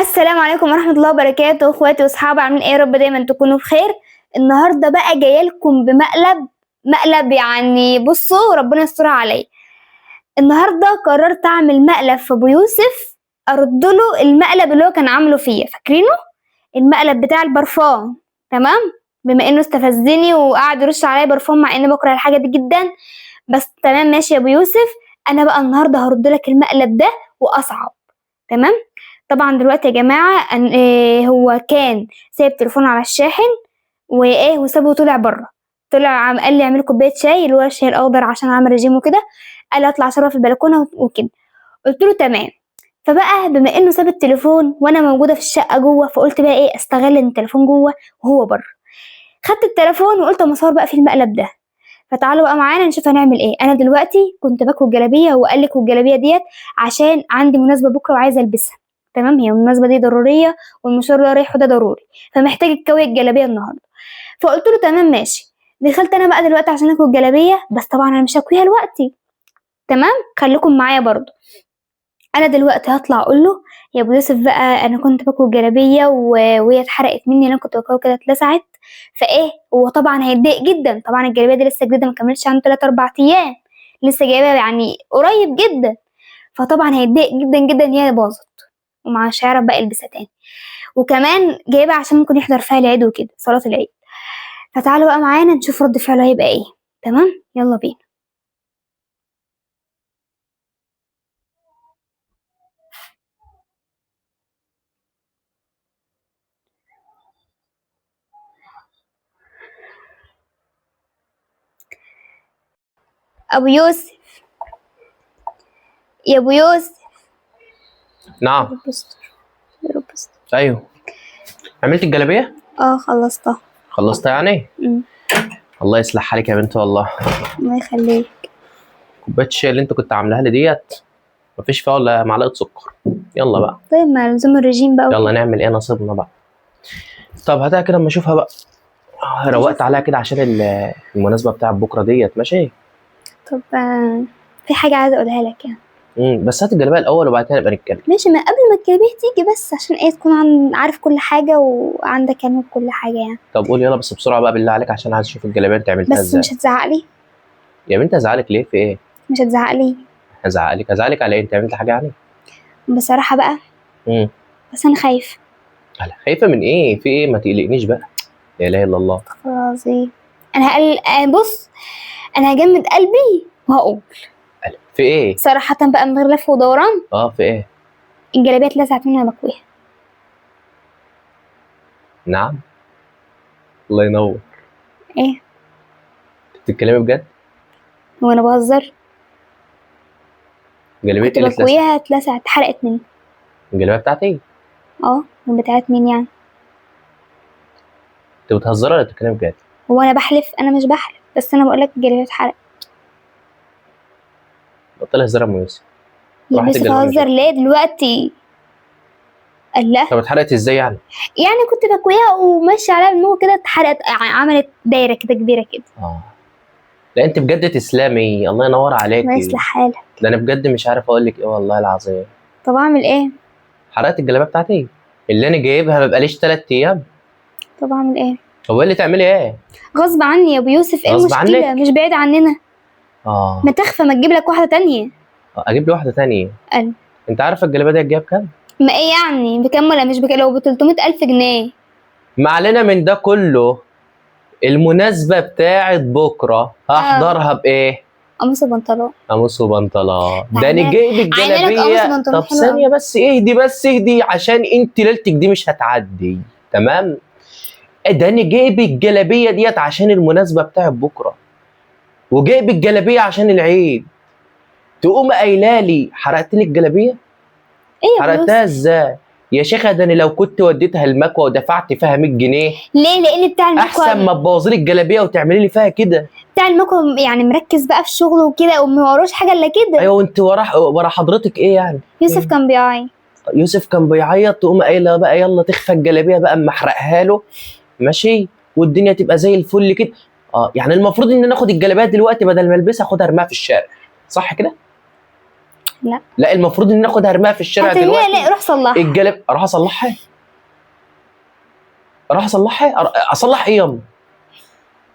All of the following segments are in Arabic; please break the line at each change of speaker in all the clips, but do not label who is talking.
السلام عليكم ورحمة الله وبركاته، اخواتي واصحابي عاملين ايه؟ يا رب دايما تكونوا بخير. النهارده بقى جايه لكم بمقلب يعني بصوا ربنا يسترها عليا. النهارده قررت اعمل مقلب في ابو يوسف، ارد له المقلب اللي هو كان عامله فيا، فاكرينه؟ المقلب بتاع البرفان. تمام. بما انه استفزني وقعد يرش عليا برفان مع اني بكره الحاجه دي جدا، بس تمام ماشي يا ابو يوسف. انا بقى النهارده هرد لك المقلب ده واصعب. تمام. طبعا دلوقتي يا جماعة هو كان سايب تليفونه على الشاحن وسابه وطلع بره. طلع قال لي اعمل كوباية شاي اللي هو الشاي الأخضر عشان أعمل رجيم وكده. قال لي اطلع اشرب في البلكونة وكده. قلت له تمام. فبقى بما انه ساب التليفون وانا موجودة في الشقة جوه، فقلت بقى ايه استغل ان التليفون جوه وهو بره. خدت التليفون وقلت اما اصور بقى في المقلب ده. فتعالوا بقى معانا نشوف هنعمل ايه. انا دلوقتي كنت باكل جلابيه وقال لك الجلابيه ديت عشان عندي مناسبه بكره وعايزه البسها. تمام. هي المناسبه دي ضروريه والمشوار اللي رايحه ده ضروري، فمحتاج الكوي الجلابيه النهارده. فقلت له تمام ماشي. دخلت انا بقى دلوقتي عشان اكل الجلابيه، بس طبعا انا مش هكويها دلوقتي. تمام. خليكم معايا برضو. انا دلوقتي هطلع اقول له يا ابو يوسف بقى انا كنت باكل جلابيه وهي اتحرقت مني، انا كنت باكلها كده اتلسعت. فايه هو طبعا هيتضايق جدا. طبعا الجلابيه دي لسه جديده ما كملتش عنده 3 4 ايام، لسه جايبها يعني قريب جدا. فطبعا هيتضايق جدا جدا ان هي باظت ومش هيعرف بقى يلبسها تاني. وكمان جايبها عشان ممكن يحضر فيها العيد وكده، صلاه العيد. فتعالوا بقى معانا نشوف رد فعله هيبقى ايه. تمام يلا بينا. ابو يوسف، يا ابو يوسف.
نعم.
رب استر، يا رب استر.
ايوه، عملت الجلابيه؟
خلصتها.
خلصتها يعني؟ الله يصلح حالك يا بنت والله.
الله يخليك.
كوبايه الشاي اللي انت كنت عاملاها لي ديت مفيش فيها ولا معلقه سكر. يلا بقى.
طيب ما لزوم الرجيم بقى
يلا نعمل ايه نصيبنا بقى. طب هاتها كده اما اشوفها بقى. روقت عليها كده عشان المناسبه بتاعت بكره ديت. ماشي.
طب في حاجة عايزة اقولها لك يعني.
بس هات الجلابيه الاول وبعد كده نبقى نتكلم.
ماشي، ما قبل ما الجلابية تيجي بس عشان ايه تكون عارف كل حاجة وعندك علم بكل حاجة يعني.
طب قول يلا بس بسرعه بقى بالله عليك عشان عايز اشوف الجلابيه انت عملتها
بس
ازاي.
مش هتزعقلي؟
يا بنت ازعلك ليه؟ في ايه؟
مش هتزعقلي؟
هزعلك على ايه؟ انت عملت حاجه يعني؟
بصراحة بقى. بس انا خايفة.
خايفه من ايه؟ في ايه؟ ما تقلقنيش بقى. لا اله الا الله.
خلاص ايه. انا بص، انا هجمد قلبي وهقول.
في ايه؟
صراحة بقى من غير لف ودوران.
في ايه؟
الجلابية اتلسعت مني وانا بكويها.
نعم. الله ينور.
ايه؟
بتتكلمي بجد؟
هو انا بهزر؟
جلابيه
كنت
اللي اتلسعت؟
بكويها اتلسعت اتحرقت مني.
الجلابيه بتاعتي؟
من بتاعت مين يعني؟
انت بتهزري ولا بتتكلمي بجد؟
هو انا بحلف؟ انا مش بحلف، بس انا بقولك الجلابية اتحرقت.
بطلي هزار يا ام يوسف.
يا يوسف هزر ليه دلوقتي؟ الله.
طب اتحرقت ازاي يعني؟
يعني كنت بكويها وماشية عليها بالمو كده اتحرقت، عملت دايرة كده كبيرة كده.
لا انت بجد تسلمي، الله ينور عليكي.
الله يصلح حالك.
ده انا بجد مش عارف اقول لك ايه والله العظيم.
طب اعمل ايه؟
حرقت الجلابيه بتاعتي اللي انا جايبها ما بقاليش 3 ايام.
طب اعمل ايه؟
هو اللي تعملي ايه؟
غصب عني يا ابو يوسف. ايه
غصب
المشكلة؟
عنك؟
مش بعيد عننا. ما تخفى، ما تجيب لك واحدة تانية.
اجيب لي واحده تانية؟
قال.
انت عارفه الجلابيه دي هتجيب كام؟
ما ايه يعني بكام ولا مش بكام؟ لو ب300,000 جنيه.
ما علينا من ده كله. المناسبه بتاعت بكره هحضرها بايه؟
قميص وبنطلون.
قميص وبنطلون. ده انا جايب الجلابيه. طب ثانيه بس اهدي عشان انت ليلتك دي مش هتعدي. تمام. ده انا جايب الجلابيه ديت عشان المناسبه بتاعت بكره، وجايب الجلابيه عشان العيد. تقوم قايله لي حرقت لي الجلابيه؟
ايه
حرقتها ازاي يا شيخه؟ ده انا لو كنت وديتها المكوى ودفعت فيها 100 جنيه.
ليه؟ لان بتاع المكوى
احسن ما تبوظي لي الجلابيه وتعملي لي فيها كده.
بتاع المكوى يعني مركز بقى في شغله وكده وما وراش حاجه الا كده.
ايوه وانت ورا حضرتك ايه يعني؟
يوسف كان بيعيط.
يوسف كان بيعيط. تقوم قايله بقى يلا تخفى الجلابيه بقى اما احرقها له. ماشي. والدنيا تبقى زي الفل كده. يعني المفروض ان انا اخد الجلابيه دلوقتي بدل ما البسها اخدها ارميها في الشارع، صح كده؟
لا
المفروض ان ناخدها ارميها في الشارع دلوقتي.
لا روح صلحها.
الجلاب اروح اصلحها؟ اصلح ايه ياما؟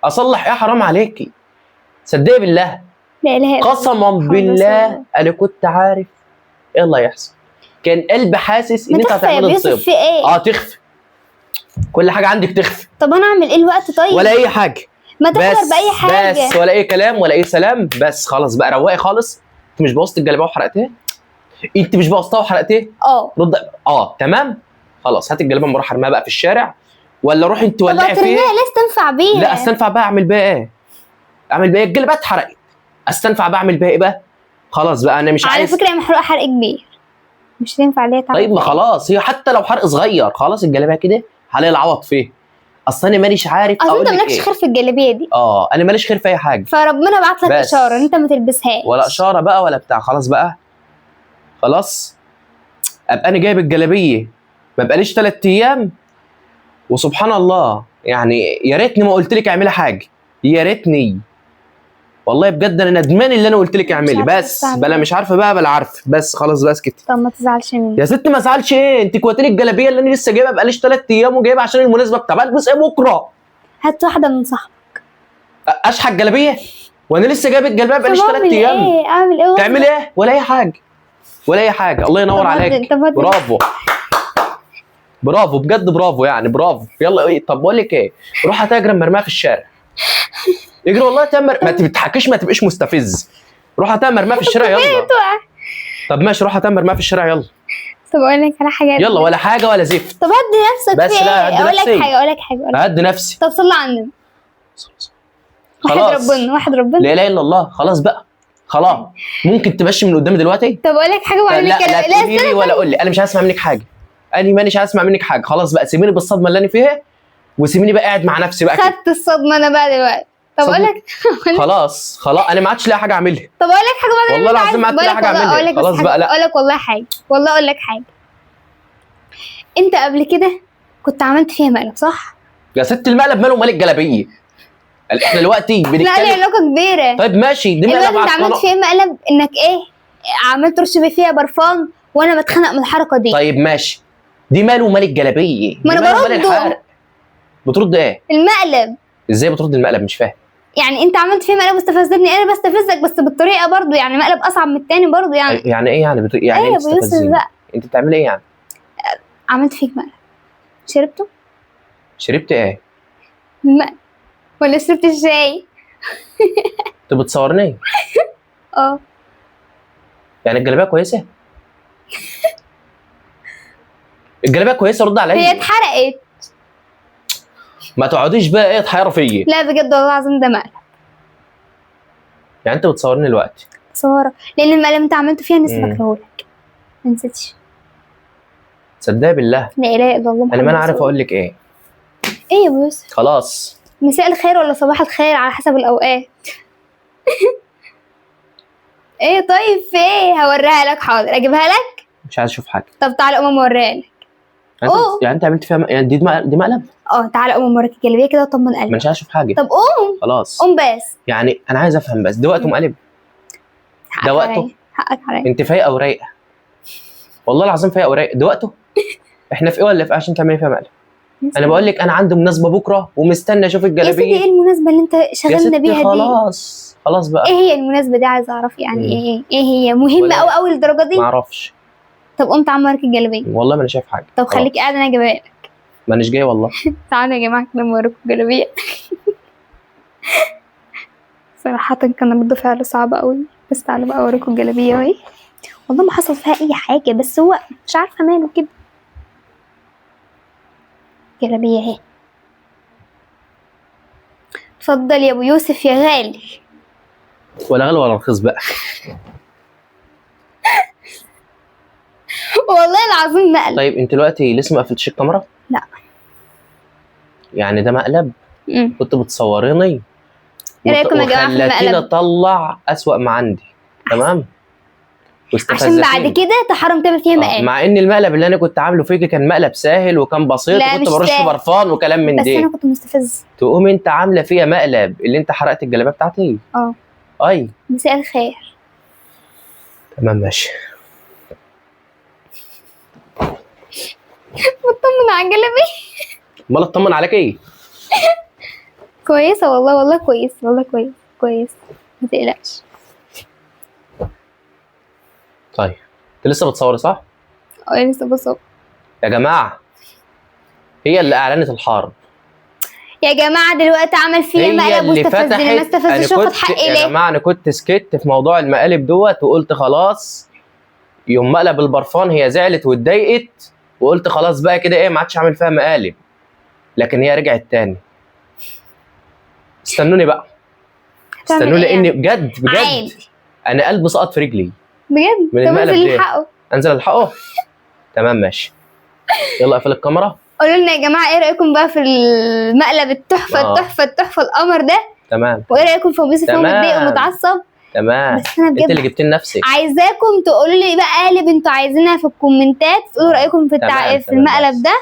اصلح ايه؟ حرام عليكي، صدقي بالله.
لا اله الا الله.
قسما بالله انا كنت عارف ايه اللي هيحصل. كان قلبي حاسس ان انت هتعملي
يوسف في ايه؟
تخفي كل حاجه عندك تخفي.
طب انا اعمل ايه الوقت؟ طيب
ولا اي حاجه،
ما تخبر باي حاجه
بس ولا اي كلام ولا اي سلام. بس خلاص بقى روقي خالص. انت مش بوظت الجلابيه وحرقتها؟ انت مش بوظتها وحرقتها؟ رد. تمام خلاص. هات الجلابيه اروح ارميها بقى في الشارع، ولا روح انت ولعي فيها.
ليه استنفع بيها؟
لا استنفع بقى. اعمل بيها ايه؟ الجلابيه اتحرقت، استنفع بقى اعمل بيها ايه بقى؟ خلاص بقى انا مش عايز.
على فكره هي محروقه حرق كبير، مش تنفع ليها.
طيب ما خلاص، هي حتى لو حرق صغير خلاص الجلابيه كده عليها العوض فيه. اصل انا ماليش عارف اقول لك
انت مالكش خير في الجلابيه دي.
انا ماليش خير في اي حاجه،
فربنا بعت لك اشاره ان انت ما تلبسهاش.
ولا اشاره بقى ولا بتاع. خلاص بقى خلاص. ابقى انا جايب الجلابيه ما بقاليش 3 ايام، وسبحان الله يعني يا ريتني ما قلت لك اعملي حاجه. يا ريتني والله بجد انا ندمان اللي انا قلت لك اعملي. بس بلا مش عارفه بقى بلا عارفه. بس خلاص بقى اسكتي.
طب ما تزعلش مني
يا ست. ما ازعلش ايه؟ انت كوتيلي الجلابيه اللي انا لسه جايبها بقاليش 3 ايام وجايبها عشان المناسبه. طب البس ايه بكره؟
هات واحده من صاحبك.
اشحت جلابيه وانا لسه جايب الجلابيه بقاليش 3 ايام.
اعمل ايه؟
تعمل ايه؟ ولا اي حاجه ولا اي حاجه. الله ينور عليك. برافو برافو بجد برافو يعني برافو. يلا ايه؟ طب بقول لك ايه، روح هتجري مرماها في الشارع. اجري والله تامر. ما تضحكيش، ما تبقاش مستفز. روح هتعمل مرماها في الشارع يلا. طب ماشي روح هتعمل مرماها في الشارع يلا.
طب اقول لك على حاجه.
يلا ولا حاجه ولا زفت.
طب هدي نفسك.
بس لا هدي نفسي.
اقول لك حاجه
هدي نفسي.
طب صلي على النبي.
خلاص
واحد ربنا.
لا اله الا الله. خلاص بقى خلاص. ممكن تمشي من قدامي دلوقتي؟
طب اقول لك حاجه ولا
لا تقولي لي ولا قول لي. انا مش هسمع منك حاجه. انا مانيش هسمع منك حاجه. خلاص بقى سيبيني بالصدمه اللي انا فيها، وسيبيني بقى قاعد مع نفسي بقى كده.
خدت الصدمه انا بقى دلوقتي. طب اقول لك
خلاص انا ما عادش لاقي حاجه اعملها.
طب اقول لك حاجه
والله العظيم ما عادش لاقي حاجه اعملها. خلاص بقى. لا
اقول لك والله حاجه. والله اقول لك حاجه. انت قبل كده كنت عملت فيها مقلب صح؟
يا ست المقلب ماله مال الجلابيه؟ احنا دلوقتي بنتكلم.
لا لي علاقه كبيره.
طيب ماشي. دي مقلب.
انت عملت فيها مقلب انك ايه؟ عملت رش فيها برفان وانا بتخنق من الحركه دي.
طيب ماشي. دي ماله مال الجلابيه؟
ما انا برد.
بترد ايه؟
المقلب.
ازاي بترد المقلب؟ مش فاهم.
يعني انت عملت فيه مقلب واستفزتني، انا بستفزك بس بالطريقه برضو. يعني مقلب اصعب من التاني برضو.
يعني ايه يعني يعني ايه بتستفزني؟ انت بتعملي ايه يعني؟
عملت فيك مقلب. شربته؟
شربت ايه؟
المقلب ولا شربت الشاي؟
انت بتصورني؟ يعني الجلابيه كويسه؟ الجلابيه كويسه رد عليا.
هي اتحرقت.
ما تقعديش بقى ايه تحيري فيا.
لا بجد والله العظيم ده مقلب.
يعني انت بتصورني دلوقتي؟
بصورك لان المقلب انت عملته فيها لسه فاكرهولك. ما نسيتش.
صدقني بالله.
لا اله الا الله.
انا ما انا عارف اقول لك ايه.
ايه يا ابو يوسف؟
خلاص.
مساء الخير ولا صباح الخير على حسب الاوقات. ايه طيب في ايه؟ هوريها لك. حاضر اجيبها لك.
مش عايز اشوف حاجه.
طب تعالى قوم اوريها لك.
يعني انت عملت فيها يعني دي مقلب؟
تعالى قوم اوريك الجلابيه كده وطمن قلبك.
مش عايز اشوف حاجه.
طب قوم.
خلاص
قوم بس.
يعني انا عايز افهم بس ده وقته مقلب؟ ده وقته؟
حقك عليا.
انت فايقه ورايقه والله العظيم. فايقه ورايقه ده وقته؟ احنا في ايه ولا في عشان تعملي فيها مقلب؟ انا بقول لك انا عندي مناسبه بكره ومستني اشوف الجلابيه.
يا سيدي ايه المناسبه اللي انت شغلنا بيها دي؟
خلاص بقى.
ايه هي المناسبه دي؟ عايز اعرف يعني ايه هي مهمه قوي للدرجه دي؟
ما اعرفش.
طب قوم تعال اوريك الجلابيه.
والله ما انا شايف حاجه.
طب خليك قاعد انا جايبها لك.
ما اناش جاي والله.
تعالوا يا جماعه كده اوريكم الجلابيه. صراحه كان رد فعل صعب قوي، بس تعالوا بقى اوريكم الجلابيه اهي. والله ما حصل فيها اي حاجه، بس هو مش عارفه ماله كده. جلابيه اهي. اتفضل يا ابو يوسف يا غالي.
ولا غالي ولا رخيص بقى.
والله العظيم مقلب.
طيب انت دلوقتي لسه ما قفلتش الكاميرا؟
لا.
يعني ده مقلب؟ كنت بتصوريني
ايه رايكم يا جماعه في المقلب؟
وخلتيني اطلع اسوأ ما عندي. تمام.
عشان بعد كده تحرم تعمل فيها مقلب.
مع ان المقلب اللي انا كنت عامله فيكي كان مقلب سهل وكان بسيط وكنت برش برفان وكلام من
بس
دي.
بس انا كنت مستفز.
تقوم انت عامله فيها مقلب اللي انت حرقت الجلابيه بتاعتي.
اي مساء الخير.
تمام ماشي.
بطمن على الجلابيه.
امال اطمن عليك ايه؟
كويسه والله، والله كويس، والله كويس كويس، ما تقلقش.
طيب انت لسه بتصوري صح؟
لسه بصور.
يا جماعه هي اللي اعلنت الحرب،
يا جماعه دلوقتي عمل فيا
هي
مقلب
اللي
واستفزني، ما
فتحت.
استفزش واخد حقي
يا
ليه؟
جماعه انا كنت سكت في موضوع المقالب دوت وقلت خلاص، يوم مقلب البرفان هي زعلت واتضايقت وقلت خلاص بقى كده ايه ما عادش عامل فيها مقالب، لكن هي رجعت تاني. استنوني بقى، استنوني
إيه
لاني
يعني؟
بجد بجد
عادي
انا قلبي سقط في رجلي
بجد.
من
طب
المقلب
انزل
ده.
الحقه.
انزل الحقه. تمام ماشي. يلا اقفل الكاميرا.
قولوا لنا يا جماعه ايه رايكم بقى في المقلب التحفه التحفه التحفه القمر ده،
تمام.
وايه رايكم في ابو يوسف وهو متضايق ومتعصب؟
تمام.
بس انا
انت
بجد
اللي جبت لنفسك.
عايزاكم تقولوا لي بقى قالب انتوا عايزينها في الكومنتات، تقولوا رايكم في
تمام.
في المقلب ده.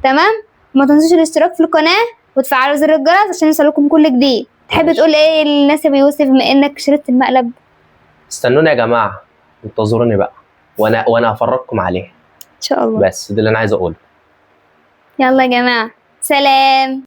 تمام. ما تنسوش الاشتراك في القناه وتفعلوا زر الجرس عشان يوصلكم كل جديد. تحب
ماشي.
تقول ايه للناس يا ابو يوسف بما انك شربت المقلب؟
استنوني يا جماعه، انتظروني بقى وانا هفرجكم عليه
ان شاء الله.
بس ده اللي انا عايز اقوله.
يلا يا جماعه، سلام.